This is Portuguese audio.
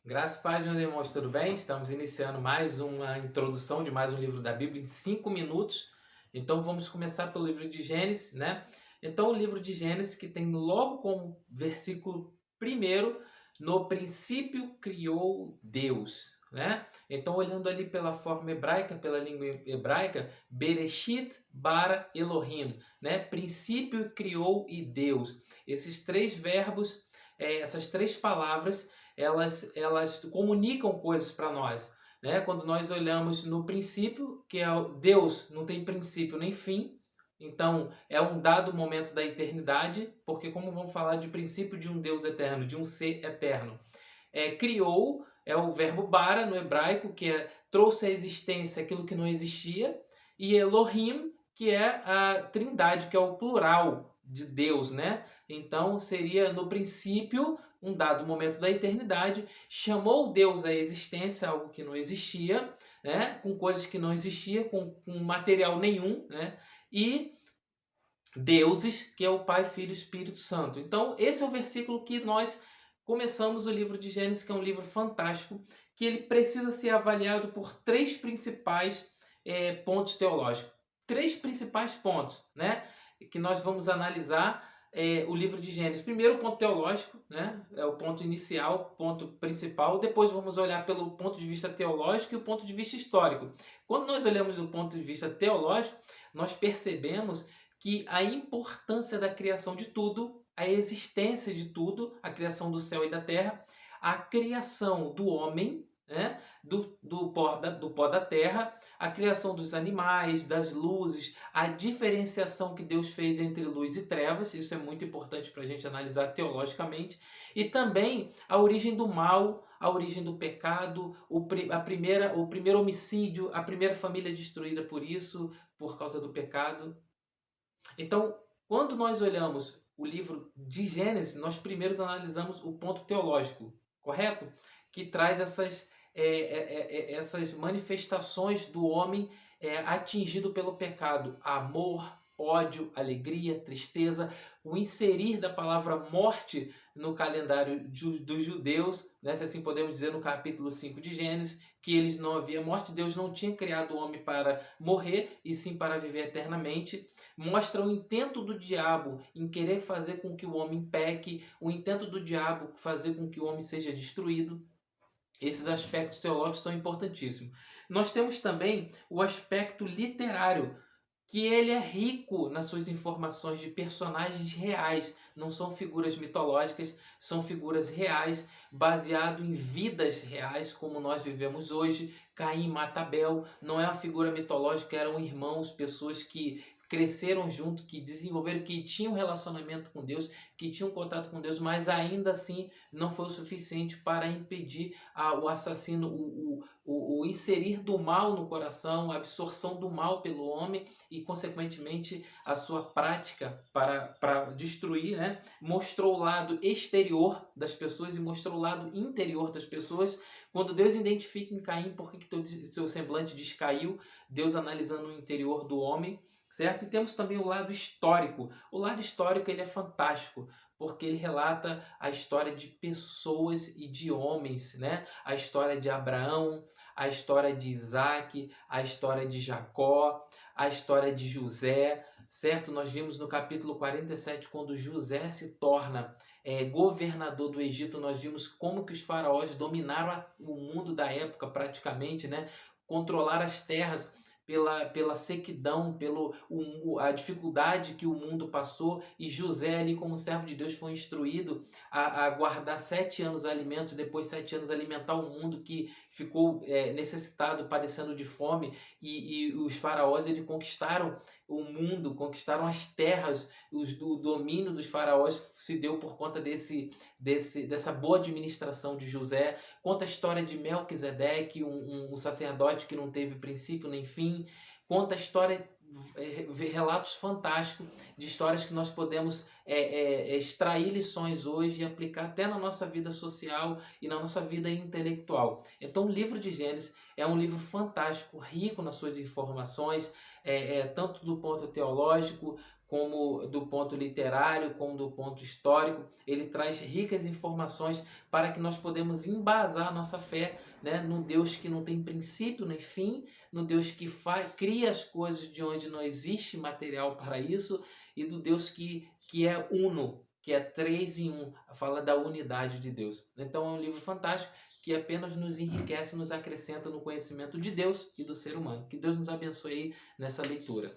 Graças e paz, meus irmãos, tudo bem? Estamos iniciando mais uma introdução de mais um livro da Bíblia em 5 minutos. Então vamos começar pelo livro de Gênesis, né? Então o livro de Gênesis que tem logo como versículo primeiro, no princípio criou Deus, né? Então olhando ali pela forma hebraica, pela língua hebraica, Bereshit bara Elohim, né? Princípio criou e Deus. Esses três verbos, essas três palavras elas comunicam coisas para nós. Né? Quando nós olhamos no princípio, que é Deus não tem princípio nem fim, então é um dado momento da eternidade, porque como vamos falar de princípio de um Deus eterno, de um ser eterno? Criou é o verbo bara no hebraico, que trouxe à existência aquilo que não existia, e Elohim, que é a trindade, que é o plural de Deus, né? Então seria no princípio, um dado momento da eternidade, chamou Deus à existência, algo que não existia, né? Com coisas que não existiam, com material nenhum, né? E deuses, que é o Pai, Filho e Espírito Santo. Então, esse é o versículo que nós começamos o livro de Gênesis, que é um livro fantástico, que ele precisa ser avaliado por três principais pontos teológicos. Três principais pontos, né? Que nós vamos analisar o livro de Gênesis. Primeiro, o ponto teológico, né? É o ponto inicial, ponto principal. Depois, vamos olhar pelo ponto de vista teológico e o ponto de vista histórico. Quando nós olhamos do ponto de vista teológico, nós percebemos que a importância da criação de tudo, a existência de tudo, a criação do céu e da terra, a criação do homem, né, do pó da terra, a criação dos animais, das luzes, a diferenciação que Deus fez entre luz e trevas, isso é muito importante para a gente analisar teologicamente, e também a origem do mal, a origem do pecado, o primeiro homicídio, a primeira família destruída por isso, por causa do pecado. Então, quando nós olhamos o livro de Gênesis, nós primeiro analisamos o ponto teológico, correto? Que traz essas manifestações do homem atingido pelo pecado: amor, ódio, alegria, tristeza, o inserir da palavra morte no calendário dos judeus, né? Se assim podemos dizer, no capítulo 5 de Gênesis, que eles não havia morte, Deus não tinha criado o homem para morrer, e sim para viver eternamente. Mostra o intento do diabo em querer fazer com que o homem peque, o intento do diabo fazer com que o homem seja destruído. Esses aspectos teológicos são importantíssimos. Nós temos também o aspecto literário, que ele é rico nas suas informações de personagens reais, não são figuras mitológicas, são figuras reais, baseado em vidas reais, como nós vivemos hoje. Caim mata Abel, não é uma figura mitológica, eram irmãos, pessoas que cresceram junto, que desenvolveram, que tinham um relacionamento com Deus, que tinham contato com Deus, mas ainda assim não foi o suficiente para impedir o assassino, o inserir do mal no coração, a absorção do mal pelo homem e, consequentemente, a sua prática para destruir, né? Mostrou o lado exterior das pessoas e mostrou o lado interior das pessoas. Quando Deus identifica em Caim por que todo seu semblante descaiu, Deus analisando o interior do homem, certo? E temos também o lado histórico. O lado histórico ele é fantástico, porque ele relata a história de pessoas e de homens, né? A história de Abraão, a história de Isaac, a história de Jacó, a história de José, certo? Nós vimos no capítulo 47, quando José se torna governador do Egito, nós vimos como que os faraós dominaram o mundo da época praticamente, né? Controlar as terras pela sequidão, a dificuldade que o mundo passou, e José ali como servo de Deus foi instruído a guardar 7 anos alimentos, depois 7 anos alimentar o mundo que ficou necessitado, padecendo de fome, e os faraós eles conquistaram o mundo, conquistaram as terras, o domínio dos faraós se deu por conta dessa boa administração de José. Conta a história de Melquisedeque, um sacerdote que não teve princípio nem fim. Conta a história, relatos fantásticos de histórias que nós podemos extrair lições hoje e aplicar até na nossa vida social e na nossa vida intelectual. Então, o livro de Gênesis é um livro fantástico, rico nas suas informações, tanto do ponto teológico como do ponto literário, como do ponto histórico. Ele traz ricas informações para que nós podemos embasar a nossa fé, né, no Deus que não tem princípio nem fim, no Deus que cria as coisas de onde não existe material para isso, e do Deus que é uno, que é 3 em 1, fala da unidade de Deus. Então é um livro fantástico que apenas nos enriquece, nos acrescenta no conhecimento de Deus e do ser humano. Que Deus nos abençoe aí nessa leitura.